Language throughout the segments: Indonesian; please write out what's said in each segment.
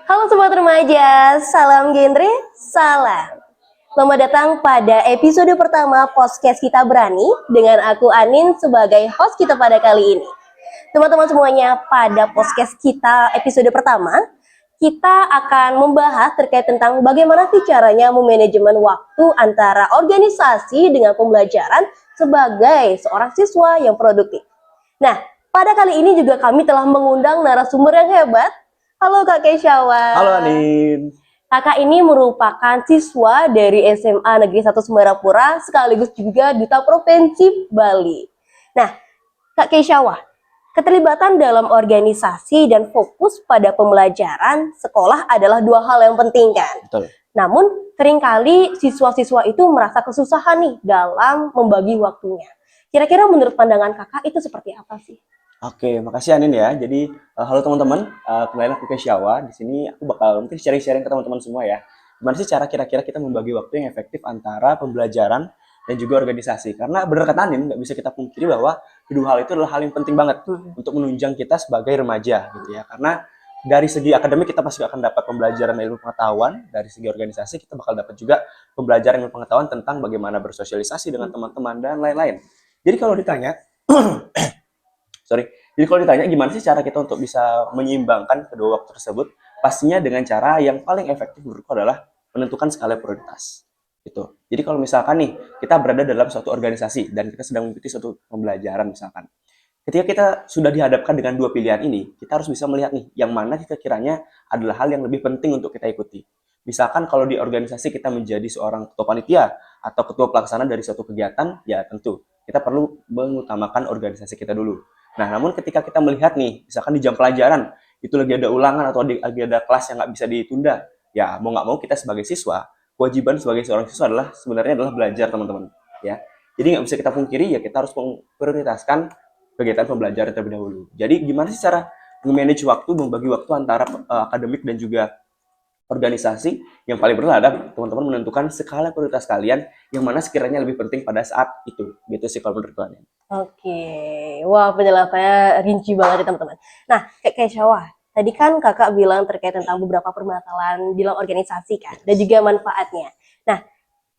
Halo sobat remaja, salam genre, salam. Selamat datang pada episode pertama podcast Kita Berani dengan aku Anin sebagai host kita pada kali ini. Teman-teman semuanya, pada podcast kita episode pertama, kita akan membahas terkait tentang bagaimana sih caranya memanajemen waktu antara organisasi dengan pembelajaran sebagai seorang siswa yang produktif. Nah, pada kali ini juga kami telah mengundang narasumber yang hebat. Halo Kak Keshawa. Halo Anin. Kakak ini merupakan siswa dari SMA Negeri 1 Semarapura sekaligus juga Duta Provinsi Bali. Nah, Kak Keshawa, keterlibatan dalam organisasi dan fokus pada pembelajaran sekolah adalah dua hal yang penting kan? Betul. Namun, seringkali siswa-siswa itu merasa kesusahan nih dalam membagi waktunya. Kira-kira menurut pandangan kakak itu seperti apa sih? Oke, makasih Anin ya. Jadi, halo teman-teman, kenalin aku Keshawa. Di sini aku bakal mungkin sharing-sharing ke teman-teman semua ya. Gimana sih cara kira-kira kita membagi waktu yang efektif antara pembelajaran dan juga organisasi? Karena benar kata Anin, nggak bisa kita pungkiri bahwa kedua hal itu adalah hal yang penting banget untuk menunjang kita sebagai remaja gitu ya. Karena dari segi akademik kita pasti akan dapat pembelajaran ilmu pengetahuan, dari segi organisasi kita bakal dapat juga pembelajaran ilmu pengetahuan tentang bagaimana bersosialisasi dengan teman-teman dan lain-lain. Jadi kalau ditanya Jadi kalau ditanya gimana sih cara kita untuk bisa menyeimbangkan kedua waktu tersebut, pastinya dengan cara yang paling efektif menurutku adalah menentukan skala prioritas. Gitu. Jadi kalau misalkan nih kita berada dalam suatu organisasi dan kita sedang mengikuti suatu pembelajaran misalkan. Ketika kita sudah dihadapkan dengan dua pilihan ini, kita harus bisa melihat nih yang mana kita kiranya adalah hal yang lebih penting untuk kita ikuti. Misalkan kalau di organisasi kita menjadi seorang ketua panitia atau ketua pelaksana dari suatu kegiatan, ya tentu kita perlu mengutamakan organisasi kita dulu. Nah, namun ketika kita melihat nih, misalkan di jam pelajaran, itu lagi ada ulangan atau lagi ada kelas yang nggak bisa ditunda, ya mau nggak mau kita sebagai siswa, kewajiban sebagai seorang siswa adalah sebenarnya adalah belajar teman-teman. Ya, jadi nggak bisa kita pungkiri ya kita harus memprioritaskan kegiatan pembelajaran terlebih dahulu. Jadi gimana sih cara manage waktu, membagi waktu antara akademik dan juga organisasi? Yang paling benar adalah teman-teman menentukan skala prioritas kalian yang mana sekiranya lebih penting pada saat itu. Gitu sih kalau menurut kalian. Oke, wah penjelasannya rinci banget ya teman-teman. Nah, Kak Keshawa, tadi kan kakak bilang terkait tentang beberapa permasalahan dalam organisasi kan, dan juga manfaatnya. Nah,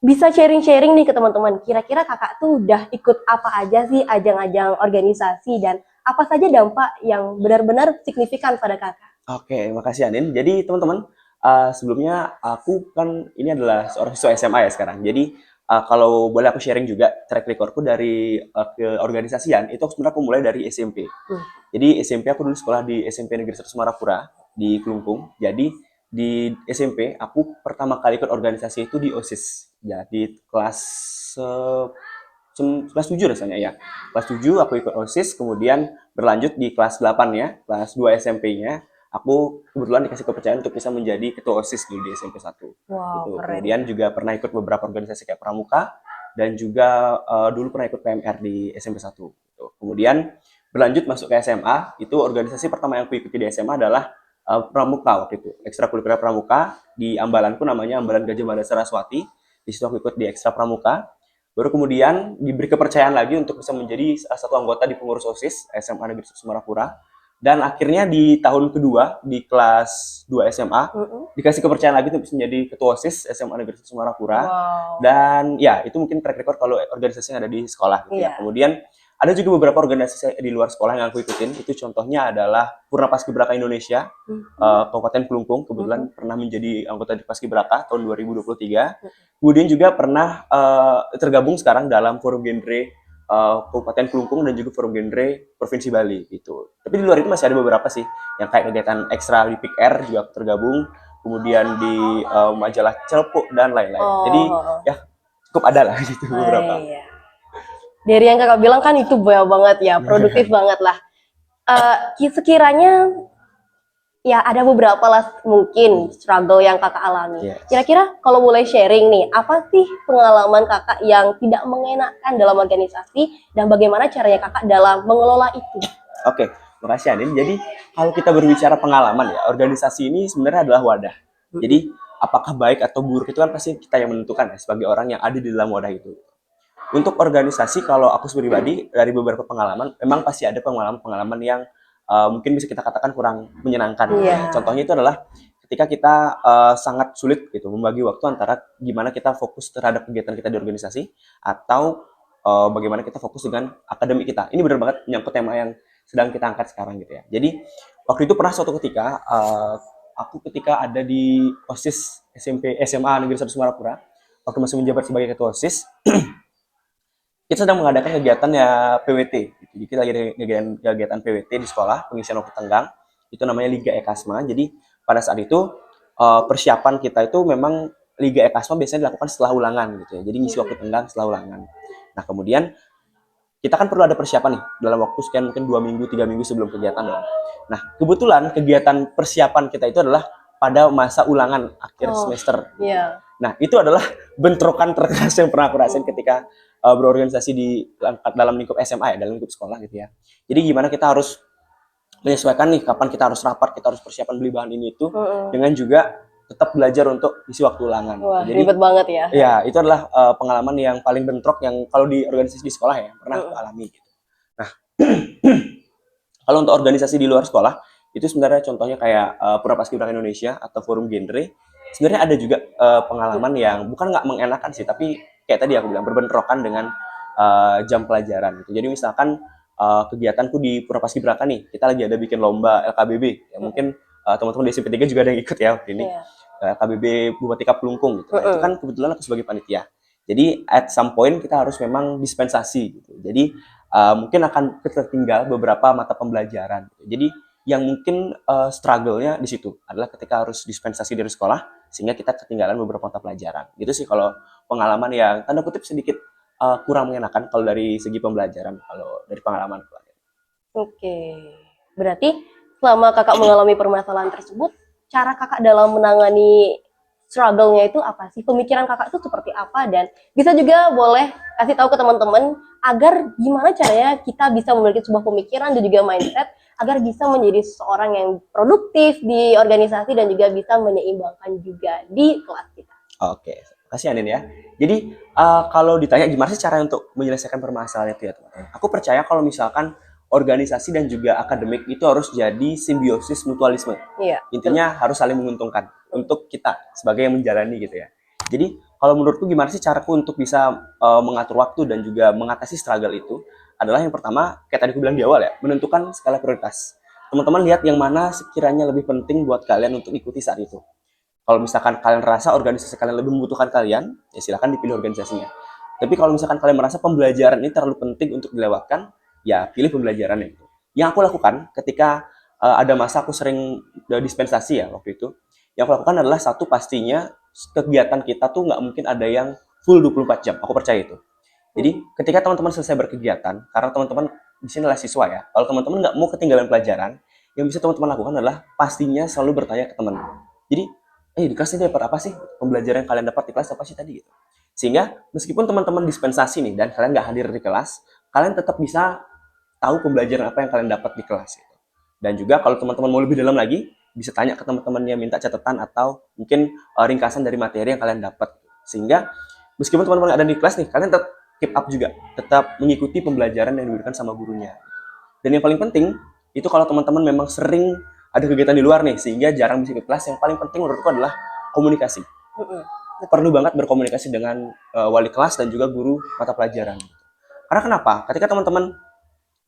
bisa sharing-sharing nih ke teman-teman, kira-kira kakak tuh udah ikut apa aja sih ajang-ajang organisasi dan apa saja dampak yang benar-benar signifikan pada kakak? Oke, makasih Anin. Jadi teman-teman, sebelumnya aku kan ini adalah seorang siswa SMA ya sekarang. Jadi kalau boleh aku sharing juga track recordku dari keorganisasian, itu sebenarnya aku mulai dari SMP. Jadi SMP aku dulu sekolah di SMP Negeri 1 Semarapura di Kelungkung. Jadi di SMP aku pertama kali ikut organisasi itu di OSIS. Ya, di kelas 7 rasanya ya. Kelas 7 aku ikut OSIS, kemudian berlanjut di kelas 8 ya, kelas 2 SMP-nya. Aku kebetulan dikasih kepercayaan untuk bisa menjadi ketua OSIS dulu di SMP 1. Wow, Gitu. keren. Kemudian juga pernah ikut beberapa organisasi kayak Pramuka dan juga dulu pernah ikut PMR di SMP 1. Gitu. Kemudian berlanjut masuk ke SMA, itu organisasi pertama yang aku ikuti di SMA adalah Pramuka waktu itu. Ekstrakurikuler Pramuka di Ambalanku namanya Ambalan Gajah Mada Saraswati. Di situ aku ikut di Ekstra Pramuka. Baru kemudian diberi kepercayaan lagi untuk bisa menjadi salah satu anggota di pengurus OSIS SMA Negeri Semarapura. Dan akhirnya di tahun kedua di kelas 2 SMA dikasih kepercayaan lagi untuk bisa menjadi ketua OSIS SMA Negeri Semarapura. Wow. Dan ya itu mungkin track record kalau organisasi yang ada di sekolah gitu ya. Kemudian ada juga beberapa organisasi di luar sekolah yang aku ikutin. Itu contohnya adalah Purna Paskibraka Indonesia, Kabupaten Kelungkung. Kebetulan pernah menjadi anggota di Paskibraka tahun 2023. Kemudian juga pernah tergabung sekarang dalam forum genre Kabupaten Kelungkung dan juga forum genre Provinsi Bali gitu. Tapi di luar itu masih ada beberapa sih yang kayak kegiatan ekstra di PIK-R juga tergabung, kemudian di majalah Celpuk dan lain-lain. Jadi ya cukup ada lah gitu beberapa. Iya. Dari yang kakak bilang kan itu banyak banget ya, produktif banget lah. Sekiranya ya ada beberapa lah mungkin struggle yang kakak alami. Yes. Kira-kira kalau boleh sharing nih, apa sih pengalaman kakak yang tidak mengenakan dalam organisasi dan bagaimana caranya kakak dalam mengelola itu? Oke, makasih Anin. Jadi kalau kita berbicara pengalaman ya, organisasi ini sebenarnya adalah wadah. Jadi apakah baik atau buruk itu kan pasti kita yang menentukan ya sebagai orang yang ada di dalam wadah itu. Untuk organisasi kalau aku pribadi dari beberapa pengalaman, memang pasti ada pengalaman-pengalaman yang mungkin bisa kita katakan kurang menyenangkan. Iya. Contohnya itu adalah ketika kita sangat sulit gitu membagi waktu antara gimana kita fokus terhadap kegiatan kita di organisasi atau bagaimana kita fokus dengan akademik kita. Ini benar banget menyangkut tema yang sedang kita angkat sekarang gitu ya. Jadi waktu itu pernah suatu ketika aku ketika ada di OSIS SMP SMA Negeri 1 Semarapura, waktu masih menjabat sebagai ketua OSIS, kita sedang mengadakan kegiatan ya PWT. Gitu. Jadi kita lagi ada kegiatan PWT di sekolah, pengisian waktu tenggang. Itu namanya Liga Ekasma. Jadi pada saat itu persiapan kita itu memang Liga Ekasma biasanya dilakukan setelah ulangan gitu ya. Jadi ngisi waktu tenggang setelah ulangan. Nah kemudian kita kan perlu ada persiapan nih dalam waktu sekian mungkin 2 minggu, 3 minggu sebelum kegiatan dong. Nah kebetulan kegiatan persiapan kita itu adalah pada masa ulangan akhir semester. Iya. Nah itu adalah bentrokan terkeras yang pernah aku rasain ketika berorganisasi di dalam lingkup SMA ya, dalam lingkup sekolah gitu ya. Jadi gimana kita harus menyesuaikan nih kapan kita harus rapat, kita harus persiapan beli bahan ini itu dengan juga tetap belajar untuk isi waktu ulangan. Wah, Jadi ribet banget ya. ya itu adalah pengalaman yang paling bentrok yang kalau di organisasi di sekolah ya pernah aku alami gitu. Nah kalau untuk organisasi di luar sekolah itu sebenarnya contohnya kayak Pura Paskibraka Indonesia atau Forum Genre, sebenarnya ada juga pengalaman yang bukan nggak mengenakan sih, tapi kayak tadi aku bilang berbentrokan dengan jam pelajaran gitu. Jadi misalkan kegiatanku di Pura Paskibraka nih, kita lagi ada bikin lomba LKBB ya, mungkin teman-teman di SMP 3 juga ada yang ikut ya waktu ini. LKBB Bupati Kapelungkung gitu. Nah, itu kan kebetulan aku sebagai panitia. Jadi at some point kita harus memang dispensasi gitu. Jadi mungkin akan tertinggal beberapa mata pembelajaran gitu. Jadi yang mungkin struggle-nya di situ adalah ketika harus dispensasi dari sekolah sehingga kita ketinggalan beberapa mata pelajaran. Gitu sih kalau pengalaman yang tanda kutip sedikit kurang mengenakan kalau dari segi pembelajaran, kalau dari pengalaman. Oke. Berarti selama kakak mengalami permasalahan tersebut, cara kakak dalam menangani struggle-nya itu apa sih? Pemikiran kakak itu seperti apa? Dan bisa juga boleh kasih tahu ke teman-teman agar gimana caranya kita bisa memiliki sebuah pemikiran dan juga mindset agar bisa menjadi seseorang yang produktif di organisasi dan juga bisa menyeimbangkan juga di kelas kita. Oke, kasih Anin ya. Jadi kalau ditanya gimana sih cara untuk menyelesaikan permasalahan itu ya teman-teman. Aku percaya kalau misalkan organisasi dan juga akademik itu harus jadi simbiosis mutualisme. Iya. Intinya harus saling menguntungkan untuk kita sebagai yang menjalani gitu ya. Jadi kalau menurutku gimana sih caraku untuk bisa mengatur waktu dan juga mengatasi struggle itu adalah yang pertama, kayak tadi aku bilang di awal ya, menentukan skala prioritas. Teman-teman lihat yang mana sekiranya lebih penting buat kalian untuk ikuti saat itu. Kalau misalkan kalian rasa organisasi kalian lebih membutuhkan kalian, ya silakan dipilih organisasinya. Tapi kalau misalkan kalian merasa pembelajaran ini terlalu penting untuk dilewatkan, ya pilih pembelajarannya itu. Yang aku lakukan ketika ada masa aku sering dispensasi ya waktu itu, yang aku lakukan adalah satu pastinya kegiatan kita tuh nggak mungkin ada yang full 24 jam. Aku percaya itu. Jadi ketika teman-teman selesai berkegiatan, karena teman-teman di sini adalah siswa ya, kalau teman-teman nggak mau ketinggalan pelajaran, yang bisa teman-teman lakukan adalah pastinya selalu bertanya ke teman. Jadi, di kelas ini dapat apa sih? Pembelajaran yang kalian dapat di kelas apa sih tadi gitu. Sehingga meskipun teman-teman dispensasi nih dan kalian nggak hadir di kelas, kalian tetap bisa tahu pembelajaran apa yang kalian dapat di kelas gitu. Dan juga kalau teman-teman mau lebih dalam lagi, bisa tanya ke teman-teman yang minta catatan atau mungkin ringkasan dari materi yang kalian dapat. Sehingga meskipun teman-teman ada di kelas nih, kalian tetap keep up juga, tetap mengikuti pembelajaran yang diberikan sama gurunya. Dan yang paling penting, itu kalau teman-teman memang sering ada kegiatan di luar nih, sehingga jarang bisa ikut kelas, yang paling penting menurutku adalah komunikasi. Perlu banget berkomunikasi dengan wali kelas dan juga guru mata pelajaran. Karena kenapa? Ketika teman-teman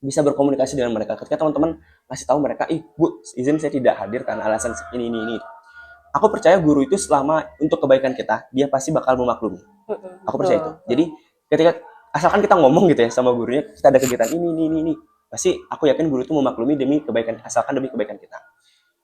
bisa berkomunikasi dengan mereka, ketika teman-teman ngasih tahu mereka, Bu, izin saya tidak hadir karena alasan ini. Aku percaya guru itu selama untuk kebaikan kita, dia pasti bakal memaklumi. Aku percaya itu. Jadi ketika asalkan kita ngomong gitu ya sama gurunya, kita ada kegiatan ini, pasti aku yakin guru itu memaklumi demi kebaikan, asalkan demi kebaikan kita.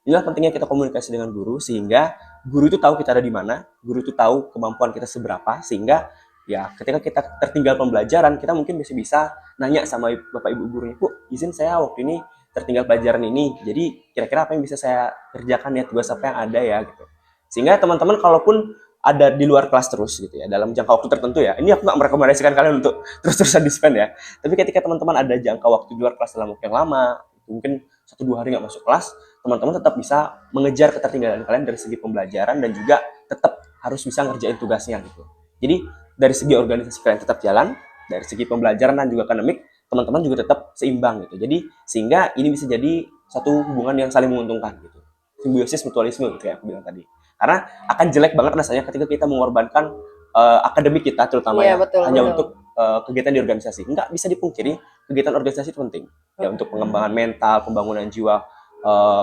Inilah pentingnya kita komunikasi dengan guru, sehingga guru itu tahu kita ada di mana, guru itu tahu kemampuan kita seberapa, sehingga ya ketika kita tertinggal pembelajaran, kita mungkin bisa nanya sama bapak ibu gurunya, Bu, izin saya waktu ini tertinggal pelajaran ini, jadi kira-kira apa yang bisa saya kerjakan ya, tugas apa yang ada ya gitu. Sehingga teman-teman kalaupun ada di luar kelas terus gitu ya, dalam jangka waktu tertentu ya, ini aku nggak merekomendasikan kalian untuk terus-terusan dispen ya, tapi ketika teman-teman ada jangka waktu di luar kelas dalam waktu yang lama, mungkin 1-2 hari nggak masuk kelas, teman-teman tetap bisa mengejar ketertinggalan kalian dari segi pembelajaran dan juga tetap harus bisa ngerjain tugasnya gitu. Jadi dari segi organisasi kalian tetap jalan, dari segi pembelajaran dan juga akademik, teman-teman juga tetap seimbang gitu. Jadi sehingga ini bisa jadi satu hubungan yang saling menguntungkan gitu. simbiosis mutualisme gitu ya aku bilang tadi. Karena akan jelek banget rasanya ketika kita mengorbankan akademik kita terutama Iya, ya betul, hanya betul. untuk kegiatan di organisasi. Nggak bisa dipungkiri kegiatan organisasi itu penting ya untuk pengembangan mental, pembangunan jiwa,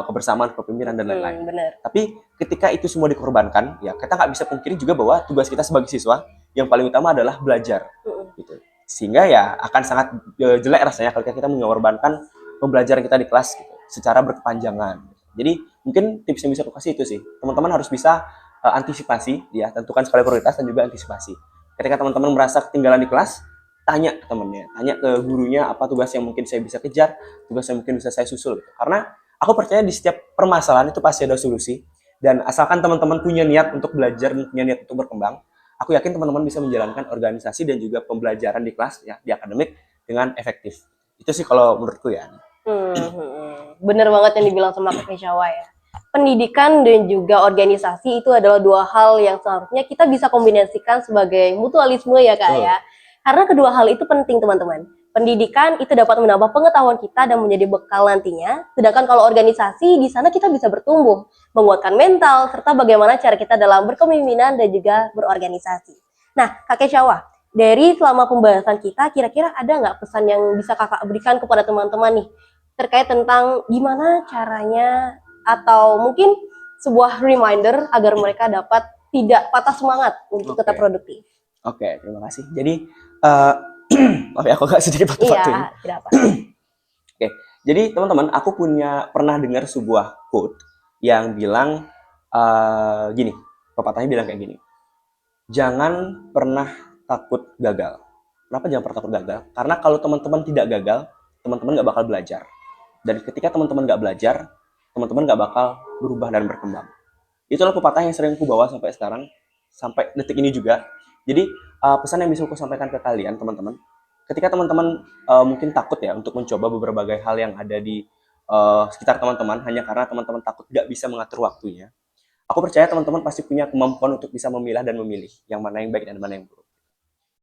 kebersamaan, kepemimpinan dan lain-lain. Benar. Tapi ketika itu semua dikorbankan, ya kita nggak bisa pungkiri juga bahwa tugas kita sebagai siswa yang paling utama adalah belajar, gitu. Sehingga ya akan sangat jelek rasanya kalau kita mengorbankan pembelajaran kita di kelas gitu, secara berkepanjangan. Jadi mungkin tips yang bisa aku kasih itu sih, teman-teman harus bisa antisipasi, ya tentukan skala prioritas dan juga antisipasi. Ketika teman-teman merasa ketinggalan di kelas, tanya ke temennya, tanya ke gurunya apa tugas yang mungkin saya bisa kejar, tugas yang mungkin bisa saya susul. Gitu. Karena aku percaya di setiap permasalahan itu pasti ada solusi. Dan asalkan teman-teman punya niat untuk belajar dan punya niat untuk berkembang, aku yakin teman-teman bisa menjalankan organisasi dan juga pembelajaran di kelas, ya, di akademik dengan efektif. Itu sih kalau menurutku ya. Bener banget yang dibilang sama Kak Syawa ya. Pendidikan dan juga organisasi itu adalah dua hal yang seharusnya kita bisa kombinasikan sebagai mutualisme ya Kak ya. Karena kedua hal itu penting teman-teman. Pendidikan itu dapat menambah pengetahuan kita dan menjadi bekal nantinya. Sedangkan kalau organisasi, di sana kita bisa bertumbuh, menguatkan mental, serta bagaimana cara kita dalam berkepemimpinan dan juga berorganisasi. Nah, Kak Syawa, dari selama pembahasan kita, kira-kira ada nggak pesan yang bisa kakak berikan kepada teman-teman nih terkait tentang gimana caranya atau mungkin sebuah reminder agar mereka dapat tidak patah semangat untuk tetap produktif. Oke, terima kasih. Jadi, maaf ya, aku agak sedikit waktu ini. Tidak apa. Oke, jadi teman-teman, aku pernah dengar sebuah quote yang bilang gini, pepatahnya bilang kayak gini. Jangan pernah takut gagal. Kenapa jangan pernah takut gagal? Karena kalau teman-teman tidak gagal, teman-teman nggak bakal belajar. Dan ketika teman-teman nggak belajar, teman-teman nggak bakal berubah dan berkembang. Itulah pepatah yang sering aku bawa sampai sekarang, sampai detik ini juga. Jadi pesan yang bisa aku sampaikan ke kalian, teman-teman, ketika teman-teman mungkin takut ya untuk mencoba beberapa hal yang ada di sekitar teman-teman, hanya karena teman-teman takut tidak bisa mengatur waktunya. Aku percaya teman-teman pasti punya kemampuan untuk bisa memilah dan memilih yang mana yang baik dan mana yang buruk.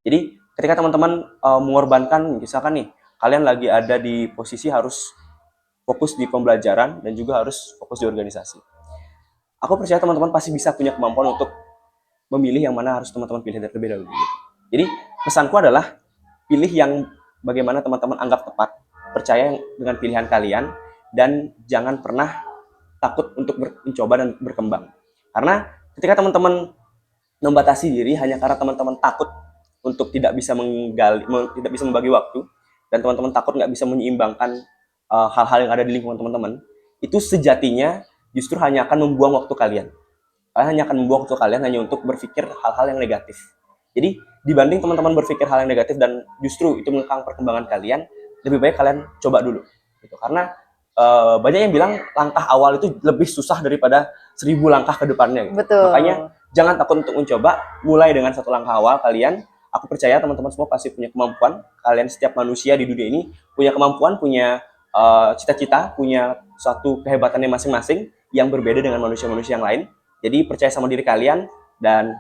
Jadi ketika teman-teman mengorbankan, misalkan nih, kalian lagi ada di posisi harus fokus di pembelajaran dan juga harus fokus di organisasi. Aku percaya teman-teman pasti bisa punya kemampuan untuk memilih yang mana harus teman-teman pilih terlebih dahulu. Jadi pesanku adalah pilih yang bagaimana teman-teman anggap tepat, percaya dengan pilihan kalian, dan jangan pernah takut untuk mencoba dan berkembang. Karena ketika teman-teman membatasi diri hanya karena teman-teman takut untuk tidak bisa tidak bisa membagi waktu, dan teman-teman takut nggak bisa menyeimbangkan hal-hal yang ada di lingkungan teman-teman, itu sejatinya justru hanya akan membuang waktu kalian. Kalian hanya akan membuang waktu kalian hanya untuk berpikir hal-hal yang negatif. Jadi dibanding teman-teman berpikir hal yang negatif dan justru itu mengekang perkembangan kalian, lebih baik kalian coba dulu. Gitu. Karena banyak yang bilang langkah awal itu lebih susah daripada 1000 langkah ke depannya. Gitu. Betul. Makanya jangan takut untuk mencoba, mulai dengan satu langkah awal kalian. Aku percaya teman-teman semua pasti punya kemampuan. Kalian setiap manusia di dunia ini punya kemampuan, punya cita-cita, punya suatu kehebatannya masing-masing yang berbeda dengan manusia-manusia yang lain. Jadi percaya sama diri kalian dan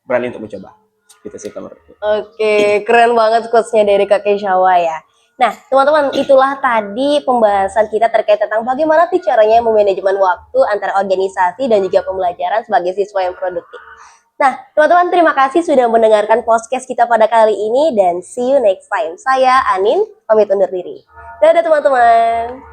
berani untuk mencoba. Gitu sih menurutku. Oke, keren banget quotes-nya dari Kak Syawa ya. Nah, teman-teman, itulah tadi pembahasan kita terkait tentang bagaimana sih caranya memanajemen waktu antara organisasi dan juga pembelajaran sebagai siswa yang produktif. Nah, teman-teman, terima kasih sudah mendengarkan podcast kita pada kali ini dan see you next time. Saya Anin, pamit undur diri. Dadah teman-teman.